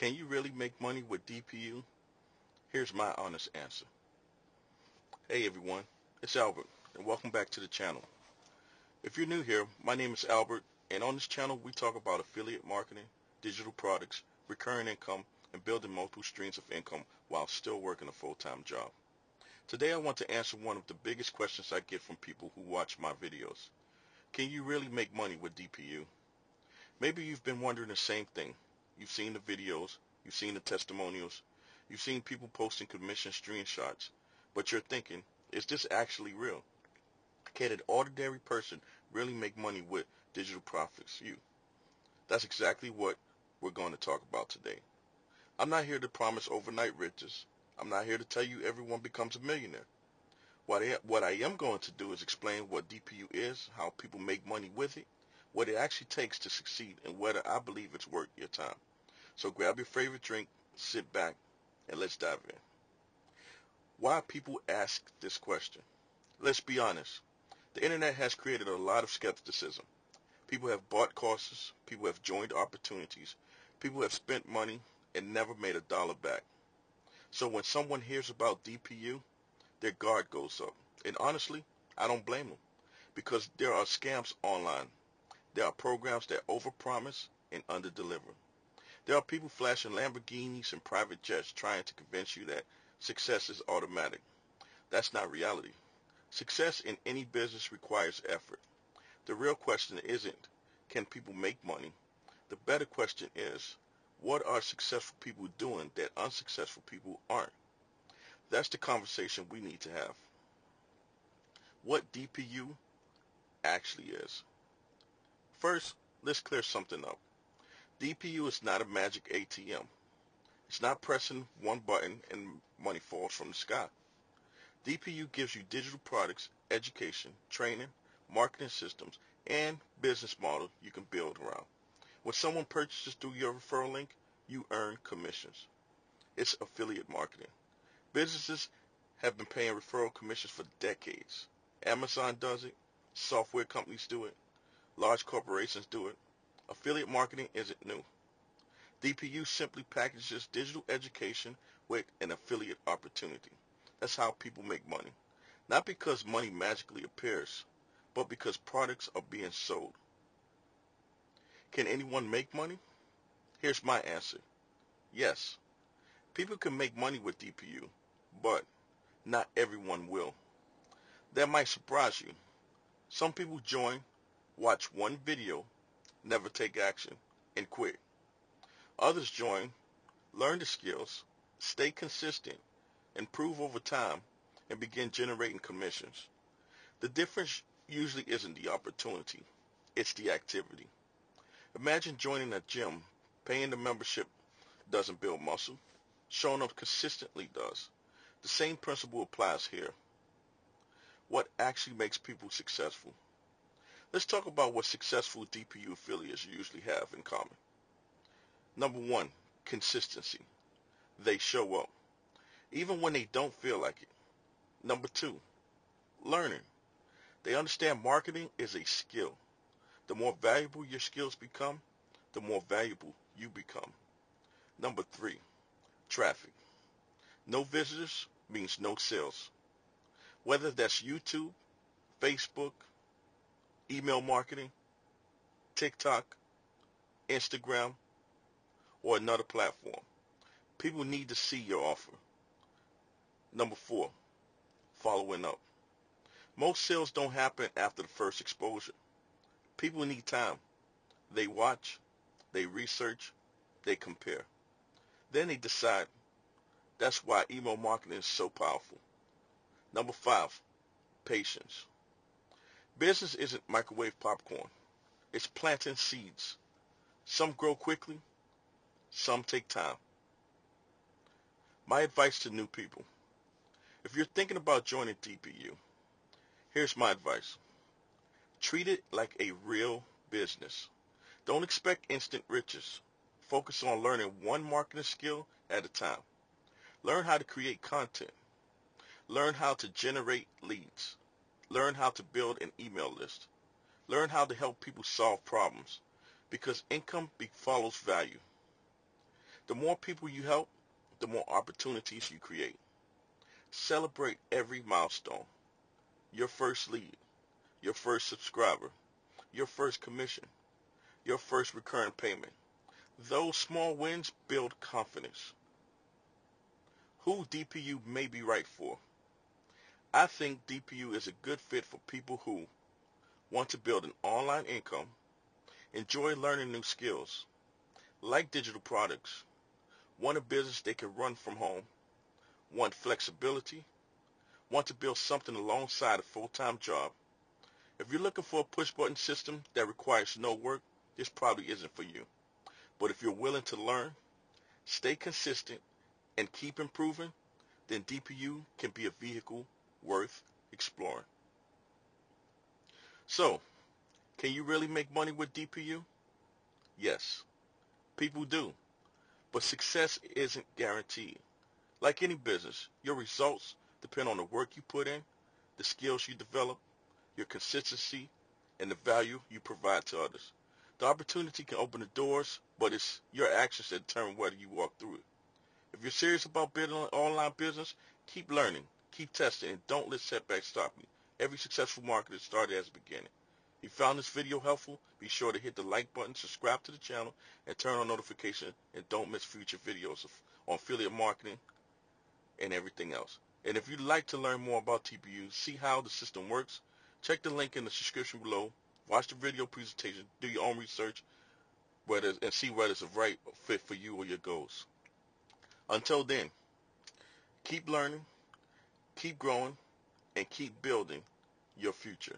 Can you really make money with DPU? Here's my honest answer. Hey everyone, it's Albert, and welcome back to the channel. If you're new here, my name is Albert, and on this channel we talk about affiliate marketing, digital products, recurring income, and building multiple streams of income while still working a full-time job. Today I want to answer one of the biggest questions I get from people who watch my videos. Can you really make money with DPU? Maybe you've been wondering the same thing. You've seen the videos, you've seen the testimonials, you've seen people posting commission screenshots, but you're thinking, is this actually real? Can an ordinary person really make money with digital profits? That's exactly what we're going to talk about today. I'm not here to promise overnight riches. I'm not here to tell you everyone becomes a millionaire. What I am going to do is explain what DPU is, how people make money with it, what it actually takes to succeed, and whether I believe it's worth your time. So grab your favorite drink, sit back, and let's dive in. Why people ask this question? Let's be honest. The internet has created a lot of skepticism. People have bought courses, people have joined opportunities, people have spent money and never made a dollar back. So when someone hears about DPU, their guard goes up. And honestly, I don't blame them, because there are scams online. There are programs that overpromise and underdeliver. There are people flashing Lamborghinis and private jets trying to convince you that success is automatic. That's not reality. Success in any business requires effort. The real question isn't, can people make money? The better question is, what are successful people doing that unsuccessful people aren't? That's the conversation we need to have. What DPU actually is. First, let's clear something up. DPU is not a magic ATM. It's not pressing one button and money falls from the sky. DPU gives you digital products, education, training, marketing systems, and business model you can build around. When someone purchases through your referral link, you earn commissions. It's affiliate marketing. Businesses have been paying referral commissions for decades. Amazon does it. Software companies do it. Large corporations do it. Affiliate marketing isn't new. DPU simply packages digital education with an affiliate opportunity. That's how people make money. Not because money magically appears, but because products are being sold. Can anyone make money? Here's my answer. Yes. People can make money with DPU, but not everyone will. That might surprise you. Some people join, watch one video, never take action, and quit. Others join, learn the skills, stay consistent, improve over time, and begin generating commissions. The difference usually isn't the opportunity, it's the activity. Imagine joining a gym. Paying the membership doesn't build muscle. Showing up consistently does. The same principle applies here. What actually makes people successful? Let's talk about what successful DPU affiliates usually have in common. Number one, consistency. They show up, even when they don't feel like it. Number two, learning. They understand marketing is a skill. The more valuable your skills become, the more valuable you become. Number three, traffic. No visitors means no sales. Whether that's YouTube, Facebook, email marketing, TikTok, Instagram, or another platform, people need to see your offer. Number four, following up. Most sales don't happen after the first exposure. People need time. They watch, they research, they compare. Then they decide. That's why email marketing is so powerful. Number five, patience. Business isn't microwave popcorn. It's planting seeds. Some grow quickly, some take time. My advice to new people. If you're thinking about joining DPU, here's my advice. Treat it like a real business. Don't expect instant riches. Focus on learning one marketing skill at a time. Learn how to create content. Learn how to generate leads. Learn how to build an email list. Learn how to help people solve problems, because income follows value. The more people you help, the more opportunities you create. Celebrate every milestone. Your first lead, your first subscriber, your first commission, your first recurring payment. Those small wins build confidence. Who DPU may be right for? I think DPU is a good fit for people who want to build an online income, enjoy learning new skills, like digital products, want a business they can run from home, want flexibility, want to build something alongside a full-time job. If you're looking for a push-button system that requires no work, this probably isn't for you. But if you're willing to learn, stay consistent, and keep improving, then DPU can be a vehicle worth exploring. So, can you really make money with DPU? Yes, people do, but success isn't guaranteed. Like any business, your results depend on the work you put in, the skills you develop, your consistency, and the value you provide to others. The opportunity can open the doors, but it's your actions that determine whether you walk through it. If you're serious about building an online business, keep learning, keep testing, and don't let setbacks stop you. Every successful marketer started as a beginning. If you found this video helpful, be sure to hit the like button, subscribe to the channel, and turn on notifications, and don't miss future videos on affiliate marketing and everything else. And if you'd like to learn more about TPU, see how the system works, check the link in the description below, watch the video presentation, do your own research, and see whether it's a right fit for you or your goals. Until then, keep learning, keep growing, and keep building your future.